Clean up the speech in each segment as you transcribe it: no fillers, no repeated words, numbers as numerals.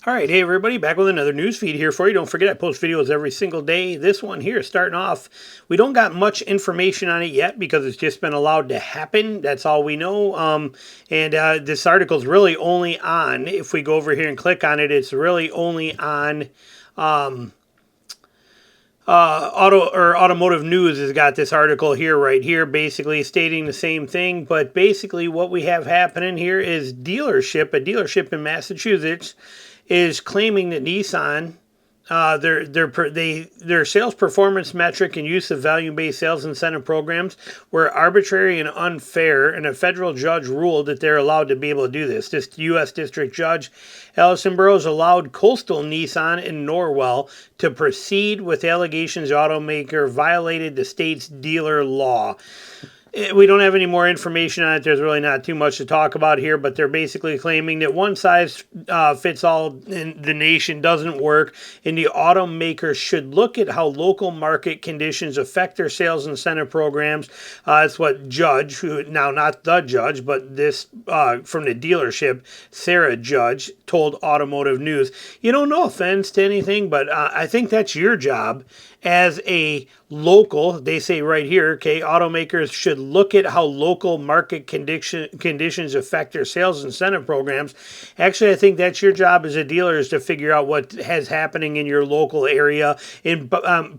All right, hey everybody, back with another news feed here for you. Don't forget I post videos every single day. This one here, starting off, we don't got much information on it yet because it's just been allowed to happen. That's all we know. This article is really only on, if we go over here and click on it, it's really only on Automotive News has got this article here, right here, basically stating the same thing. But basically what we have happening here is a dealership in Massachusetts is claiming that Nissan, their sales performance metric and use of value-based sales incentive programs were arbitrary and unfair, and a federal judge ruled that they're allowed to be able to do this. This U.S. District Judge Allison Burroughs allowed Coastal Nissan in Norwell to proceed with allegations the automaker violated the state's dealer law. We don't have any more information on it. There's really not too much to talk about here, but they're basically claiming that one size fits all in the nation doesn't work, and the automakers should look at how local market conditions affect their sales incentive programs. That's what Judge, who now not the judge, but this from the dealership, Sarah Judge, told Automotive News. You know, no offense to anything, but I think that's your job as a local, they say right here, okay, automakers should look at how local market conditions affect their sales incentive programs. Actually, I think that's your job as a dealer, is to figure out what has happening in your local area and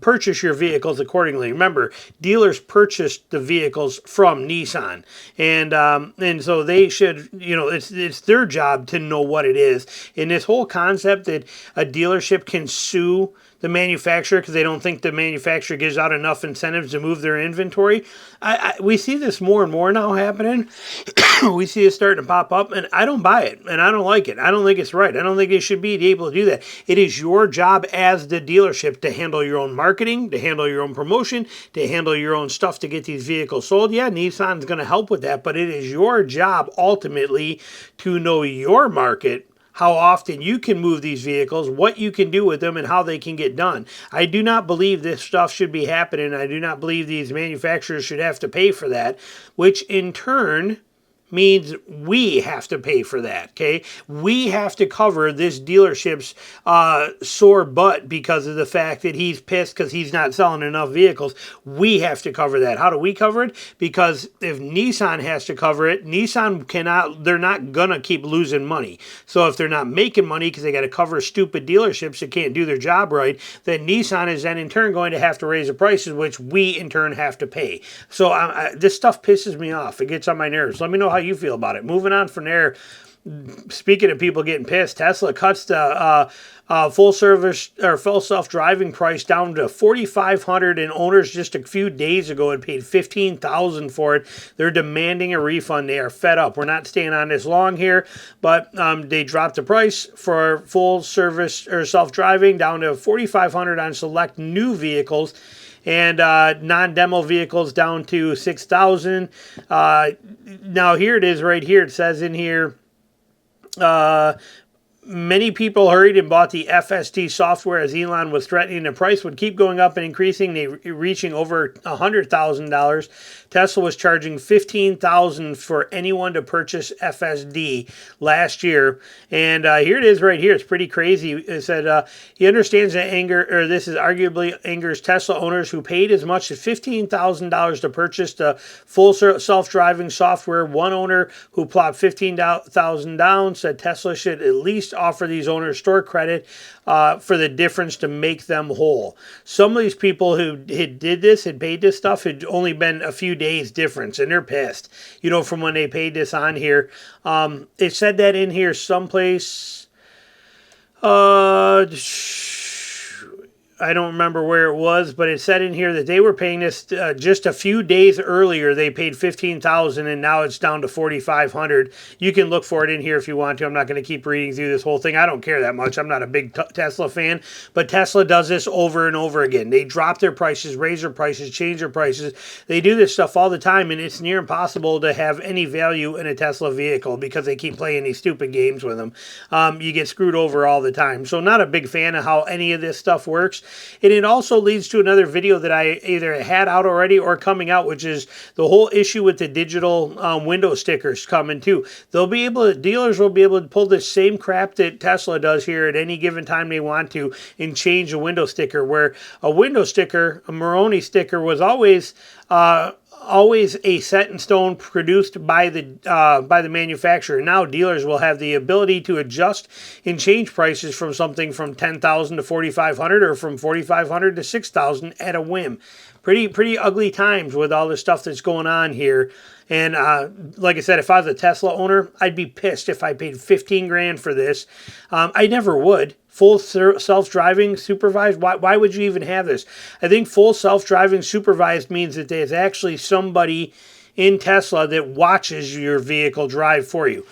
purchase your vehicles accordingly. Remember, dealers purchased the vehicles from Nissan, and so they should, you know, it's their job to know what it is. And this whole concept that a dealership can sue the manufacturer because they don't think the manufacturer gives out enough incentives to move their inventory. We see this more and more now happening. We see it starting to pop up, and I don't buy it, and I don't like it. I don't think it's right. I don't think they should be able to do that. It is your job as the dealership to handle your own marketing, to handle your own promotion, to handle your own stuff to get these vehicles sold. Yeah, Nissan's going to help with that, but it is your job ultimately to know your market, how often you can move these vehicles, what you can do with them, and how they can get done. I do not believe this stuff should be happening. I do not believe these manufacturers should have to pay for that, which in turn means we have to pay for that, okay? We have to cover this dealership's sore butt because of the fact that he's pissed because he's not selling enough vehicles. We have to cover that. How do we cover it? Because if Nissan has to cover it, Nissan cannot, they're not gonna keep losing money. So if they're not making money because they got to cover stupid dealerships that can't do their job right, then Nissan is then in turn going to have to raise the prices, which we in turn have to pay. So this stuff pisses me off. It gets on my nerves. Let me know how you feel about it. Moving on from there, speaking of people getting pissed, Tesla cuts the full service or full self-driving price down to $4,500, and owners just a few days ago had paid $15,000 for it. They're demanding a refund. They are fed up. We're not staying on this long here, but they dropped the price for full service or self-driving down to $4,500 on select new vehicles, and non-demo vehicles down to $6,000. Now here it is right here. It says in here, many people hurried and bought the FSD software as Elon was threatening the price would keep going up and increasing, reaching over $100,000. Tesla was charging $15,000 for anyone to purchase FSD last year. And here it is right here. It's pretty crazy. It said he understands that this is arguably angers Tesla owners who paid as much as $15,000 to purchase the full self-driving software. One owner who plopped $15,000 down said Tesla should at least offer these owners store credit for the difference to make them whole. Some of these people who did this, had paid this stuff, had only been a few days difference, and they're pissed, you know, from when they paid this on here. It said that in here someplace. I don't remember where it was, but it said in here that they were paying this just a few days earlier. They paid $15,000, and now it's down to $4,500. You can look for it in here if you want to. I'm not going to keep reading through this whole thing. I don't care that much. I'm not a big Tesla fan, but Tesla does this over and over again. They drop their prices, raise their prices, change their prices. They do this stuff all the time, and it's near impossible to have any value in a Tesla vehicle because they keep playing these stupid games with them. You get screwed over all the time. So not a big fan of how any of this stuff works. And it also leads to another video that I either had out already or coming out, which is the whole issue with the digital window stickers coming too. Dealers will be able to pull the same crap that Tesla does here at any given time they want to and change a window sticker, where a window sticker, a Moroni sticker, was always a set in stone produced by the manufacturer. Now dealers will have the ability to adjust and change prices from something from $10,000 to $4,500 or from $4,500 to $6,000 at a whim. Pretty ugly times with all the stuff that's going on here. And like I said, if I was a Tesla owner, I'd be pissed if I paid 15 grand for this. I never would. Full self-driving supervised, why would you even have this? I think full self-driving supervised means that there's actually somebody in Tesla that watches your vehicle drive for you.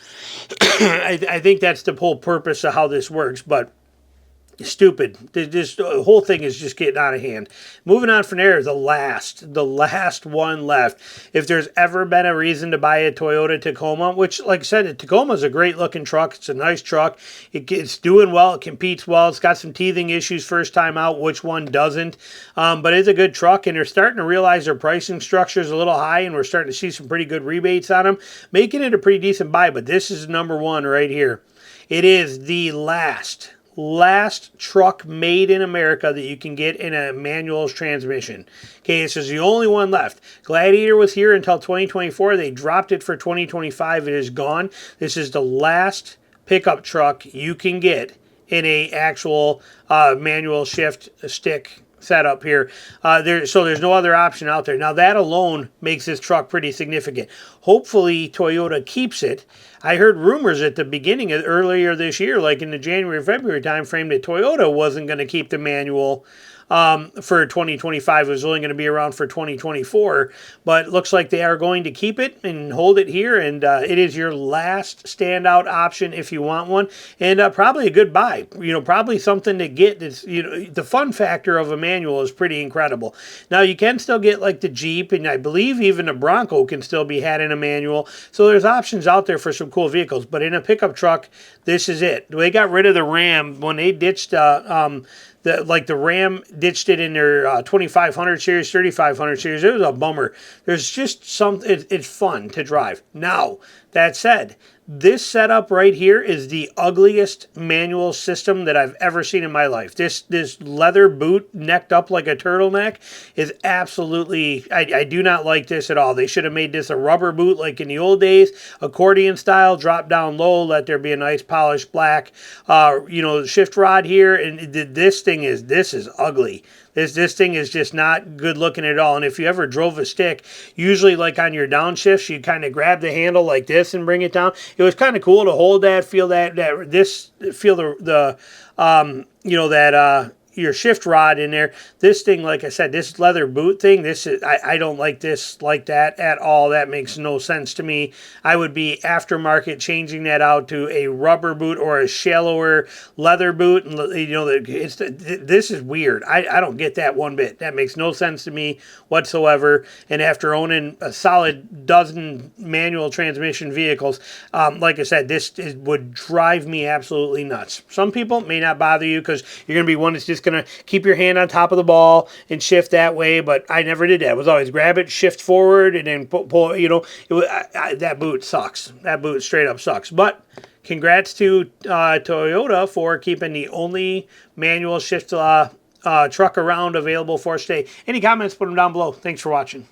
I think that's the whole purpose of how this works, but stupid. The whole thing is just getting out of hand. Moving on from there, the last one left. If there's ever been a reason to buy a Toyota Tacoma, which, like I said, the Tacoma is a great looking truck. It's a nice truck. It's doing well. It competes well. It's got some teething issues first time out. Which one doesn't? But it's a good truck, and they're starting to realize their pricing structure is a little high, and we're starting to see some pretty good rebates on them, making it a pretty decent buy. But this is number one right here. It is the last truck made in America that you can get in a manual transmission. Okay, this is the only one left. Gladiator was here until 2024. They dropped it for 2025. It is gone. This is the last pickup truck you can get in a actual manual shift stick setup here. So there's no other option out there. Now that alone makes this truck pretty significant. Hopefully Toyota keeps it. I heard rumors at the beginning of earlier this year, like in the January, February timeframe, that Toyota wasn't going to keep the manual for 2025. It was only going to be around for 2024, but it looks like they are going to keep it and hold it here, and it is your last standout option if you want one, and probably a good buy. Probably something to get. That's, the fun factor of a manual is pretty incredible. Now you can still get like the Jeep, and I believe even a Bronco can still be had in a manual. So there's options out there for some cool vehicles, but in a pickup truck, this is it. They got rid of the Ram when they ditched the Ram ditched it in their 2500 series, 3500 series. It was a bummer. There's just it's fun to drive. Now, that said, this setup right here is the ugliest manual system that I've ever seen in my life. This leather boot necked up like a turtleneck is absolutely, I do not like this at all. They should have made this a rubber boot like in the old days, accordion style, drop down low, let there be a nice polished black, shift rod here. And this is ugly. This thing is just not good looking at all. And if you ever drove a stick, usually like on your downshifts, you kind of grab the handle like this and bring it down. It was kind of cool to hold that, feel your shift rod in there. This thing, like I said, this leather boot thing, I don't like this like that at all. That makes no sense to me. I would be aftermarket changing that out to a rubber boot or a shallower leather boot. And this is weird. I don't get that one bit. That makes no sense to me whatsoever. And after owning a solid dozen manual transmission vehicles, like I said, would drive me absolutely nuts. Some people may not bother you because you're going to be one that's just going to keep your hand on top of the ball and shift that way, but I never did that. It was always grab it, shift forward, and then pull. That boot sucks. That boot straight up sucks. But congrats to Toyota for keeping the only manual shift truck around available for us today. Any comments, put them down below. Thanks for watching.